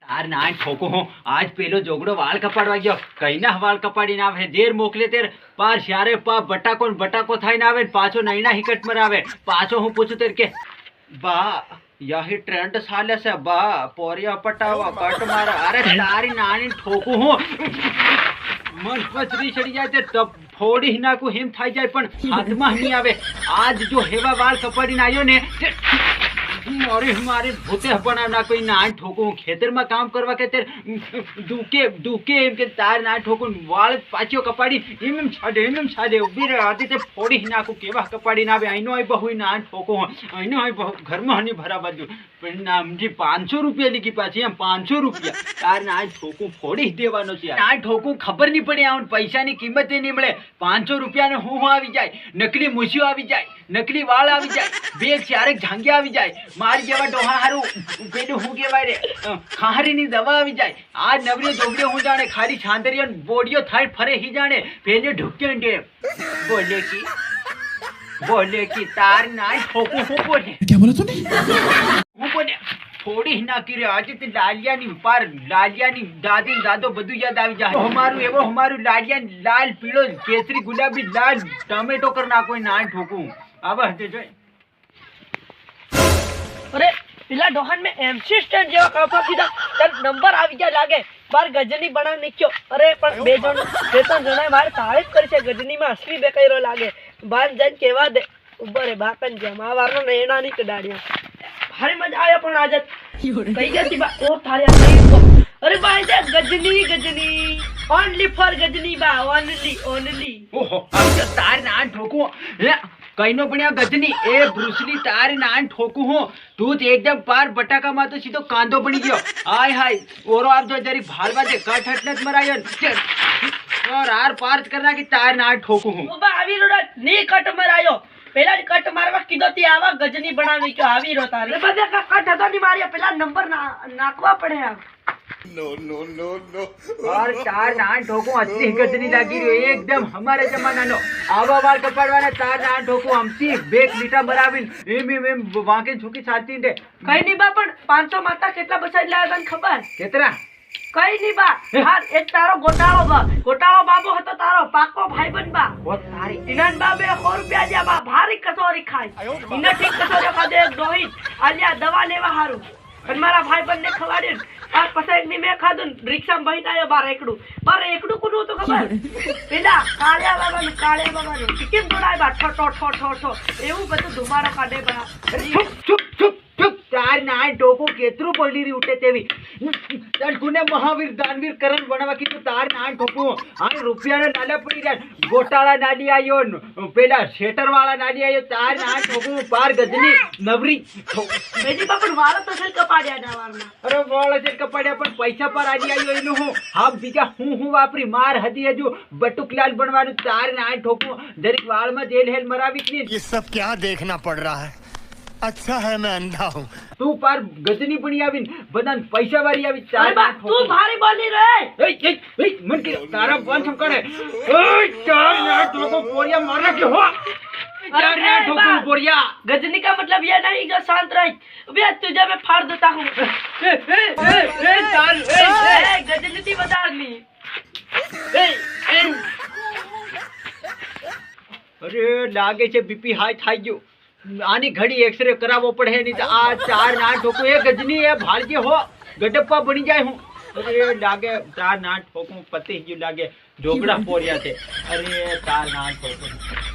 તાર ના ઠોકો હું આજ પેલો જોગડો વાળ કપાડવા ગયો કઈ ના વાળ કપાડીને આવે દેર મોકલે તેર પાર શ્યારે પા બટાકો ને બટાકો થઈને આવે ને પાછો નૈના હિકટ મરાવે પાછો હું પૂછું તેર કે બા યહી ટ્રેન્ડ ચાલે છે બા પોરિયા પટાવા કટ મારા અરે તારી નાની ઠોકું હું મન પચરી ચડી જાય તે તપ ફોડી નાખું હિમ થઈ જાય પણ હાથમાં નહીં આવે આજ જો હેવા વાળ કપાડીને આવ્યો ને મારે ભૂતે પણ ના કોઈ ના ઠોકું ખેતરમાં કામ કરવા કે દુકે એમ કે તાર ના ઠોકું વાળ પાછો કપાડી એમ છાડે ઉભી રહે આથી તે ફોડી નાખું કેવા કપાડીને આવે અહીંનો આવી બહુ ના ઠોકું અહીંનો આવી બહુ ઘરમાં હની ભરા બાજુ પણ નામજી 500 રૂપિયા લીધી પાછી એમ 500 રૂપિયા તાર ના ઠોકું ફોડી દેવાનો છે ના ઠોકું ખબર નહીં પડે આમ પૈસાની કિંમત નહીં મળે 500 રૂપિયાને હું આવી જાય નકલી મૂછીઓ આવી જાય નકલી વાળ આવી જાય બે ચારેક ઝાંગિયા આવી જાય મારી જેવા ડોહા હારું પેલું હું કહેવાય રે ખારીની દવા આવી જાય આ નવરીઓ જોગડીઓ હું જાણે ખાલી છાંદરીઓ બોડીઓ થાય ફરે હી જાણે પેલે ઢુક્યો ને બોલે કે તાર ના ઠોકું હું બોલે क्या बोला तूने? હું બોલે થોડી નાખી રે આજે તે લાલિયાની દાદી દાદો બધું યાદ આવી જાય અમારું લાલિયા લાલ પીળો કેસરી ગુલાબી લાલ ટમેટો કર નાખો ના ઠોકું આવા હતે જોઈ અરે પેલા ડોહાન મેં એમસી સ્ટેન્ડ જેવા કાપા દીધા તાર નંબર આવી ગયા લાગે બાર ગજની બનાવ નીકળ્યો અરે પણ બે ત્રણ જણાએ મારે તારીફ કરી છે ગજનીમાં અસલી બેકૈરો લાગે બાર જઈને કેવા દે ઉભો રે બાપન જેમ આ વારનો નૈણા ની કડાડ્યો ભારે મજા આવ્યો પણ આજે કઈ ગઈ બા ઓ થારે અરે બા ગજની ઓનલી ફોર ગજની બા ઓનલી ઓહો આ તાર ના ઠોકું હે કઈનો પણ આ ગજની એ બ્રુસલી તાર ના ઠોકું હું તું તો એકદમ પાર બટાકામાં તો સીધો કાંદો બની ગયો હાય ઓરો આપજો જરી ભાળવા દે કટ હટને જ મરાયો ઓર આર પાર કર નાખી તાર ના ઠોકું હું ઓ બા આવી રોડા ની કટ મરાયો પેલા કટ મારવા કીધો તી આવા ગજની બનાવી કે આવી રો તારે બધે કટ હતો ની માર્યો પેલા નંબર નાખવા પડે આ No. और तार नान ठोकू अति गजनी लागी रही एकदम हमारे जमाना नो आवा वाल कपाड़वाना तार नान ठोकू हमसी बेक लीटा बराबिन एम वाके झुकी छाती दे કઈ ની બા પણ 500 માતા કેટલા બચાઈ લાયા તને ખબર केतरा કઈ ની બા હા એક તારો ગોટાળો બાબો હતો તારો પાકો ભાઈબંધ બા वो तारी ઇનાન બાબે 100 રૂપિયા જ્યા બા ભારી કચોરી ખાય ઇના ઠીક કચોરી ખાધે એક દોહી આલ્યા દવા લેવા હારું અને મારા ભાઈબંધ ને ખવાડ્યું આ પછી ની મેં ખાધું રિક્ષામાં બહીને આવ્યો બાર એકડું કોનું હતું ખબર પેલા કાળિયા બાબાનું કેમ દોડાય બા ઠો એવું બધું ધુમાડો કાઢે બા चुप तार नान ठोकू केतरू पडली री उठे तेवी तन कुने महावीर दानवीर करण बनवा की तो तार नान ठोकू आणि रुपयाने नाला पडी રહ્યા ગોટાળા નાડી આયો પેલા શેટર વાળા નાડી આયો તાર નાન ठोकू પાર ગજની નવરી મેજી બાપણ વાળો તો સલ કપાડ્યા ના વાળના અરે વાળ જે કપાડ્યા પણ પૈસા પર આડી આયો એનું હું હાફ બીજા હું વાપરી માર હદી હજુ બટુકલાલ બનવાનું તાર નાન ठोकू દરેક વાળમાં જેલ હેલ મરાવી કે ये सब क्या देखना पड़ रहा है अच्छा है मैं अंधा हूँ તું પાર ગજની પડી આવીને બધાને પૈસા વાળી આવી ચાર અરે બા તું ભારી બોલી રે એ મન કે તારા ફોન છમ કરે ઓય ચાર ના ઠોકો પોરિયા મારા કે હો ચાર ના ઠોકો પોરિયા गजनी का मतलब ये नहीं जो शांत रही अबे तुझे मैं फाड़ देता हूँ એ ચાલ गजनी थी बता अगली અરે લાગે છે બીપી હાઈ થઈ ગયો આની ઘડી એક્સરે કરાવવો પડે નહીં તો આ ચાર ના ઠોકો એ ગજની એ ભાળજે હો ગડપ્પા બની જાય હું અરે લાગે ચાર ના ઠોકો પતી ગયું લાગે ઢોકળા પોરિયા છે અરે ચાર ના ઠોકો